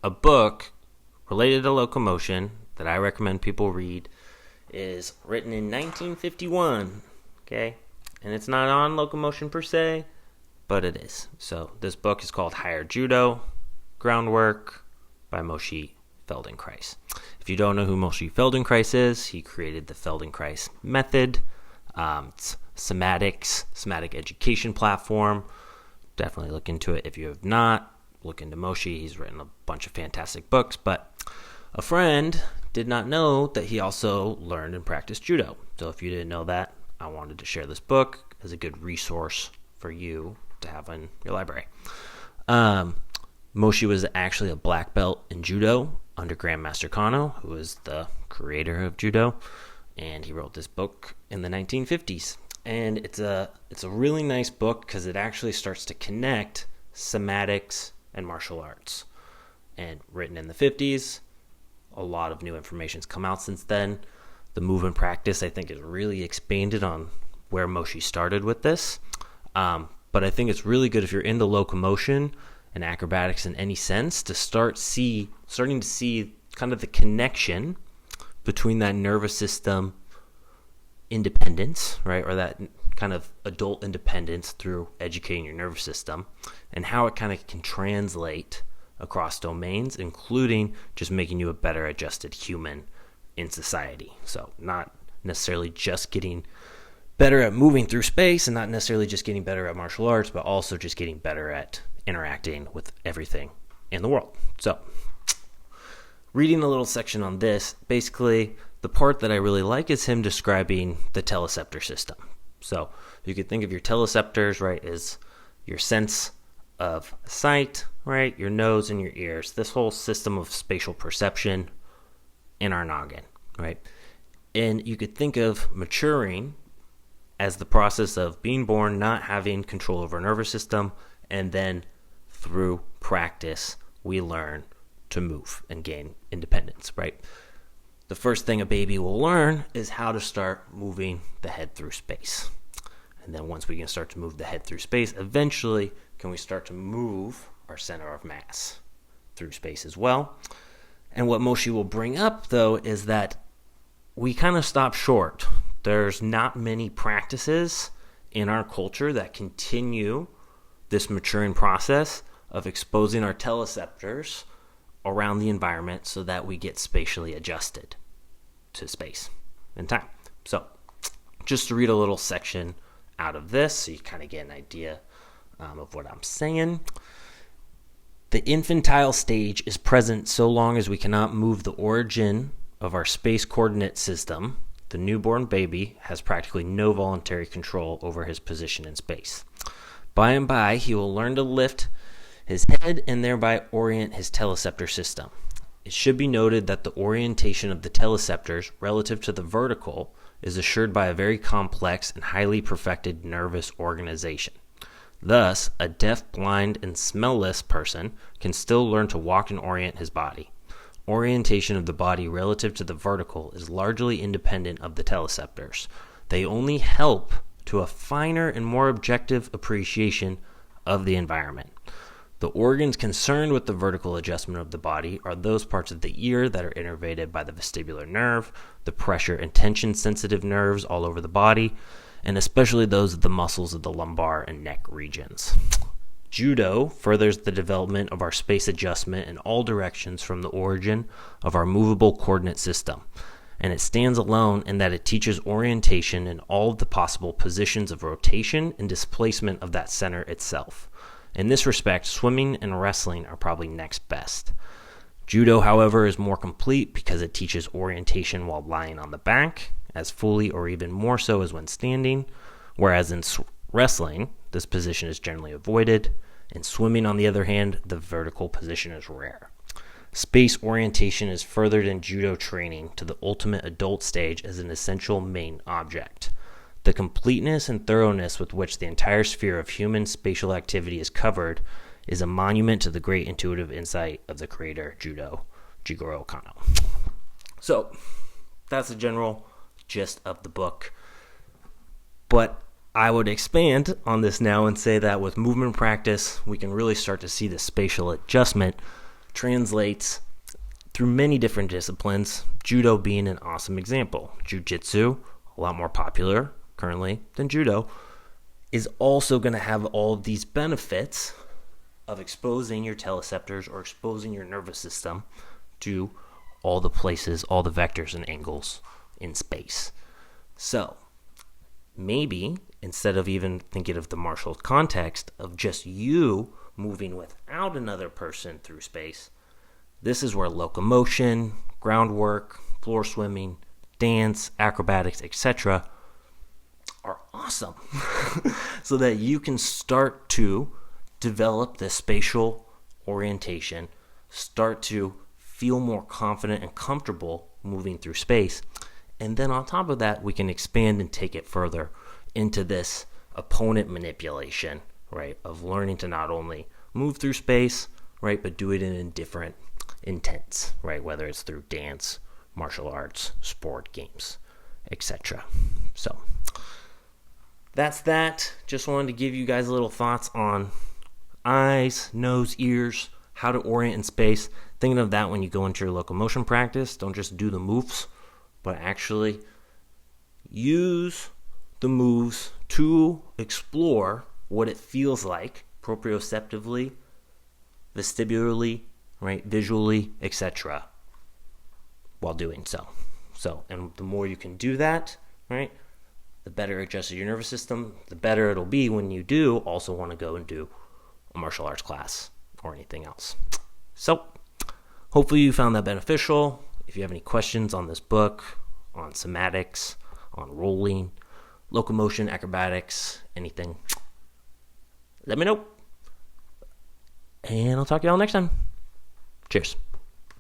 a book related to locomotion that I recommend people read is written in 1951, okay? And it's not on locomotion per se, but it is. So this book is called Higher Judo, Groundwork by Moshe Feldenkrais. If you don't know who Moshe Feldenkrais is, he created the Feledenkrais method. It's somatic education platform. Definitely look into it. If you have not, look into Moshe. He's written a bunch of fantastic books, but a friend did not know that he also learned and practiced judo. So if you didn't know that, I wanted to share this book as a good resource for you to have in your library. Moshe was actually a black belt in judo under Grandmaster Kano, who is the creator of judo, and he wrote this book in the 1950s. And it's a really nice book because it actually starts to connect somatics and martial arts. And written in the 50s, a lot of new information's come out since then. The movement practice, I think, is really expanded on where Moshe started with this. But I think it's really good if you're into locomotion and acrobatics in any sense to starting to see kind of the connection between that nervous system independence, right, or that kind of adult independence through educating your nervous system, and how it kind of can translate across domains, including just making you a better adjusted human in society. So not necessarily just getting better at moving through space and not necessarily just getting better at martial arts, but also just getting better at interacting with everything in the world. So reading a little section on this, basically the part that I really like is him describing the teleceptor system. So you could think of your teleceptors, right, as your sense of sight, right, your nose and your ears, this whole system of spatial perception in our noggin, right? And you could think of maturing as the process of being born, not having control over our nervous system, and then through practice, we learn to move and gain independence, right? The first thing a baby will learn is how to start moving the head through space. And then once we can start to move the head through space, eventually can we start to move our center of mass through space as well. And what Moshe will bring up, though, is that we kind of stop short. There's not many practices in our culture that continue this maturing process of exposing our teleceptors around the environment so that we get spatially adjusted to space and time. So just to read a little section out of this so you kind of get an idea of what I'm saying. The infantile stage is present so long as we cannot move the origin of our space coordinate system. The newborn baby has practically no voluntary control over his position in space. By and by, he will learn to lift his head and thereby orient his teleceptor system. It should be noted that the orientation of the teleceptors relative to the vertical is assured by a very complex and highly perfected nervous organization. Thus, a deaf, blind, and smellless person can still learn to walk and orient his body. Orientation of the body relative to the vertical is largely independent of the teleceptors. They only help to a finer and more objective appreciation of the environment. The organs concerned with the vertical adjustment of the body are those parts of the ear that are innervated by the vestibular nerve, the pressure and tension sensitive nerves all over the body, and especially those of the muscles of the lumbar and neck regions. Judo furthers the development of our space adjustment in all directions from the origin of our movable coordinate system, and it stands alone in that it teaches orientation in all of the possible positions of rotation and displacement of that center itself. In this respect, swimming and wrestling are probably next best. Judo, however, is more complete because it teaches orientation while lying on the back, as fully or even more so as when standing, whereas in wrestling, this position is generally avoided. In swimming, on the other hand, the vertical position is rare. Space orientation is furthered in judo training to the ultimate adult stage as an essential main object. The completeness and thoroughness with which the entire sphere of human spatial activity is covered is a monument to the great intuitive insight of the creator, Judo, Jigoro Kano. So, that's the general gist of the book. But I would expand on this now and say that with movement practice, we can really start to see the spatial adjustment translates through many different disciplines, Judo being an awesome example. Jiu-Jitsu, a lot more popular currently than Judo, is also going to have all of these benefits of exposing your teleceptors or exposing your nervous system to all the places, all the vectors and angles in space. So maybe instead of even thinking of the martial context of just you moving without another person through space, this is where locomotion, groundwork, floor swimming, dance, acrobatics, etc. are awesome. So that you can start to develop this spatial orientation, start to feel more confident and comfortable moving through space. And then on top of that, we can expand and take it further into this opponent manipulation, right? Of learning to not only move through space, right, but do it in different intents, right? Whether it's through dance, martial arts, sport, games, etc. So that's that. Just wanted to give you guys a little thoughts on eyes, nose, ears, how to orient in space. Thinking of that when you go into your locomotion practice. Don't just do the moves, but actually use the moves to explore what it feels like proprioceptively, vestibularly, right, visually, etc. while doing so. And the more you can do that, right, the better adjusted your nervous system, the better it'll be when you do also want to go and do a martial arts class or anything else. So hopefully you found that beneficial. If you have any questions on this book, on somatics, on rolling, locomotion, acrobatics, anything, let me know. And I'll talk to y'all next time. Cheers.